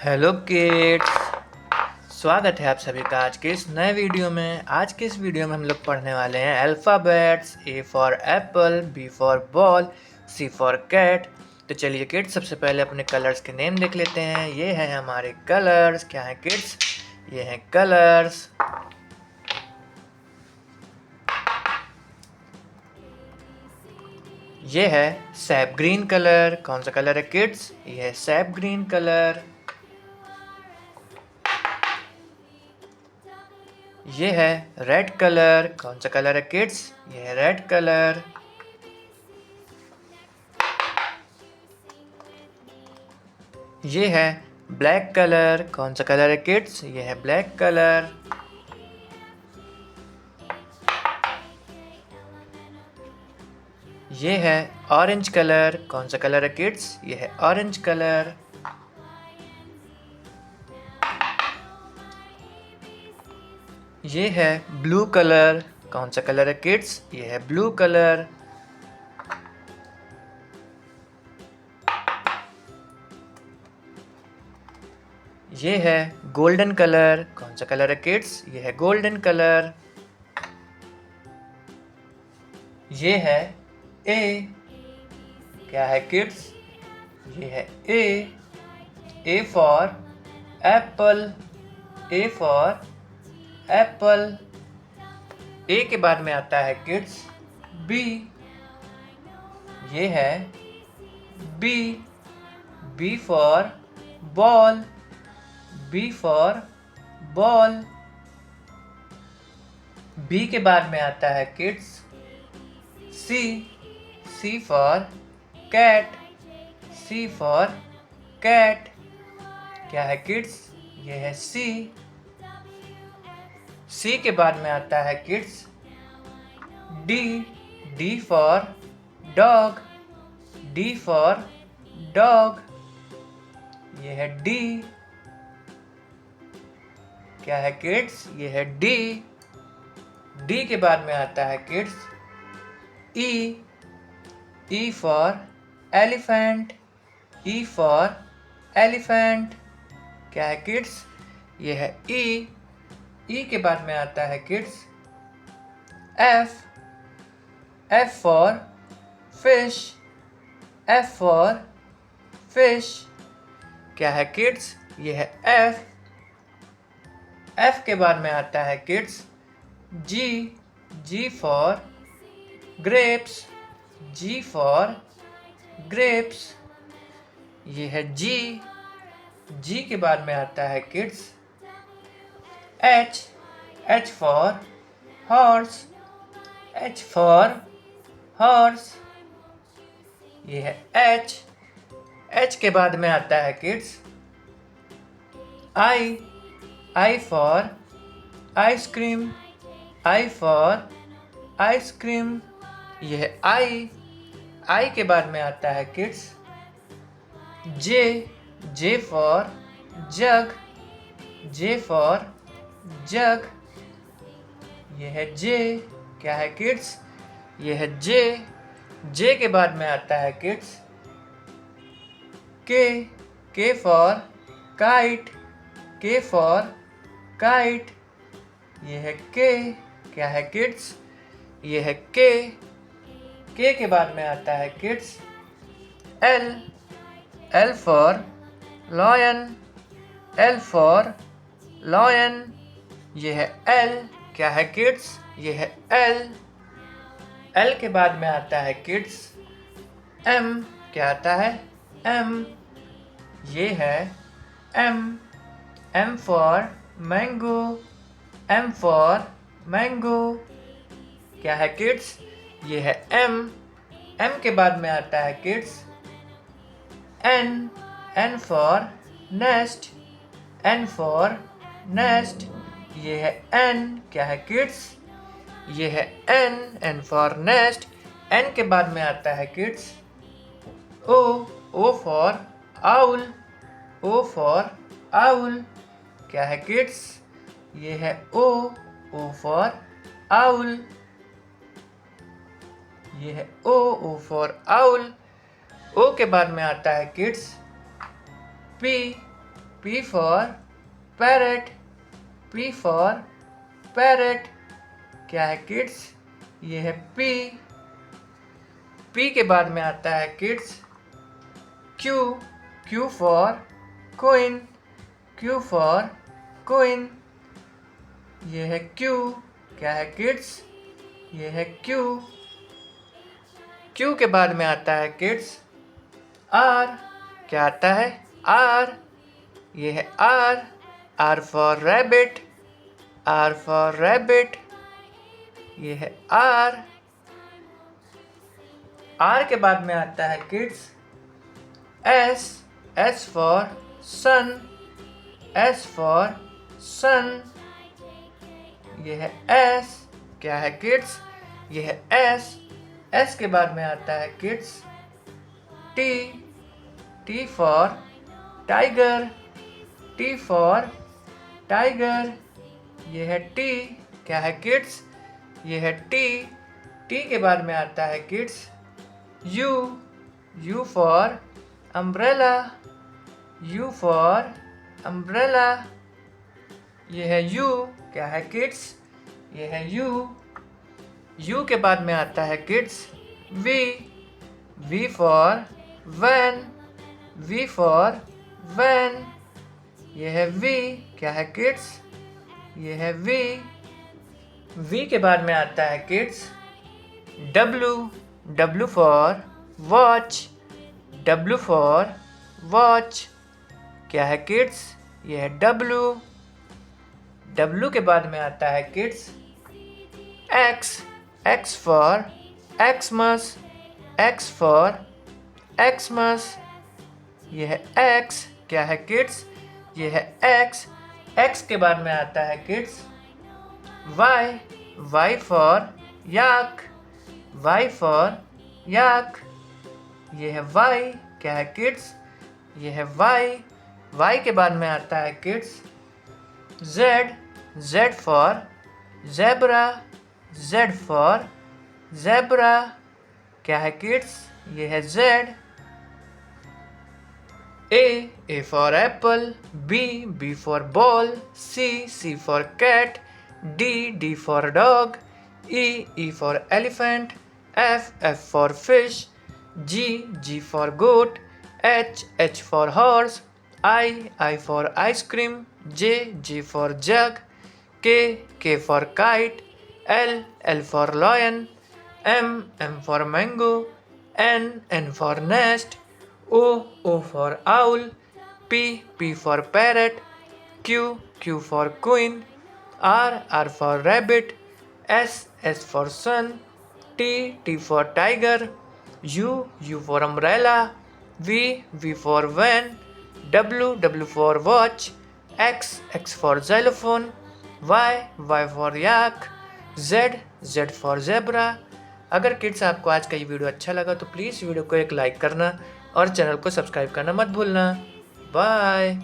Hello kids. स्वागत है आप सभी का आज के इस नए वीडियो में। आज के इस वीडियो में हम लोग पढ़ने वाले हैं alphabets. A for apple, B for ball, C for cat. तो चलिए किड्स, सबसे पहले अपने कलर्स के नेम देख लेते हैं। ये हैं हमारे कलर्स। क्या हैं किड्स? ये हैं कलर्स। ये है सैप ग्रीन कलर। कौन सा कलर है किड्स? ये है सैप ग्रीन कलर। ये है रेड कलर। कौन सा कलर है किड्स? ये है रेड कलर। ये है ब्लैक कलर। कौन सा कलर है किड्स? ये है ब्लैक कलर। ये है ऑरेंज कलर। कौन सा कलर है किड्स? ये है ऑरेंज कलर। ये है ब्लू कलर। कौन सा कलर है किड्स? ये है ब्लू कलर। ये है गोल्डन कलर। कौन सा कलर है किड्स? ये है गोल्डन कलर। ये है ए। क्या है किड्स? ये है A. A for apple. A for apple. A के बाद में आता है किड्स बी। ये है B. B for ball. B for ball. बी के बाद में आता है kids C. C for cat. C for cat. क्या है किड्स? ये है सी। सी के बाद में आता है kids D. D for dog. D for dog. ये है डी। क्या है किड्स? ये है डी। डी के बाद में आता है kids E. E for elephant. E for elephant. क्या है किड्स? ये है ई। ई के बाद में आता है kids F. F for fish. F for fish. क्या है किड्स? ये है एफ। एफ के बाद में आता है kids G. G for grapes. G for grapes. ये है जी। जी के बाद में आता है kids H. H for horse. H for horse. ये है एच। एच के बाद में आता है kids I. I for ice cream. I for ice cream. ये है आई। आई के बाद में आता है kids J. J for jug. J for jug. ये है जे। क्या है किड्स? ये है जे। जे के बाद में आता है किड्स के। के फॉर काइट। के फॉर काइट। ये है के। क्या है किड्स? ये है के। के के बाद में आता है kids L. L for lion. L for lion. ये है एल। क्या है किड्स? ये है एल। एल के बाद में आता है किड्स एम। क्या आता है? एम। ये है M. M for mango. M for mango. क्या है किड्स? ये है एम। एम के बाद में आता है kids N. N for nest. N for nest. ये है एन। क्या है किड्स? ये है N. N for nest. N के बाद में आता है kids O. O for owl. O for owl. क्या है किड्स? ये है ओ। O for owl. ये है ओ। O for owl. ओ के बाद में आता है kids P. P for parrot, P for parrot। क्या है किड्स? ये है P। P के बाद में आता है kids Q, Q for queen, Q for queen। ये है Q। क्या है किड्स? ये है Q। Q के बाद में आता है किड्स R। क्या आता है? R। ये है R, R for rabbit, R for rabbit। ये है R। R के बाद में आता है kids S, S for sun, S for sun। ये है S। क्या है किड्स? ये है S। S के बाद में आता है kids T, T for tiger, T for tiger। ये है T। क्या है किड्स? ये है T। T के बाद में आता है kids U, U for umbrella, U for umbrella। ये है U। क्या है किड्स? ये है U। U के बाद में आता है kids V, V for van, V for van। ये है V। क्या है किड्स? ये है V। V के बाद में आता है kids W, W for watch, W for watch। क्या है किड्स? ये है W। W के बाद में आता है kids X, X for Xmas, X for Xmas। ये है X। क्या है किड्स? ये है X। X के बाद में आता है kids Y, Y for yak, Y for yak। ये है Y। क्या है किड्स? ये है Y। Y के बाद में आता है kids Z, Z for zebra, Z for zebra। क्या है किड्स? ये है Z। A for apple, B, B for ball, C, C for cat, D, D for dog, E for elephant, F for fish, G, G for goat, H for horse, I for ice cream, J for jug, K for kite, L for lion, M for mango, N for nest, O for owl, P for parrot, Q for queen, R for rabbit, S for sun, T for tiger, U for umbrella, V for van, W for watch, X for xylophone, Y for yak, Z for zebra। अगर kids आपको आज का ये video अच्छा लगा तो please video को एक लाइक करना और चैनल को सब्सक्राइब करना मत भूलना। बाय।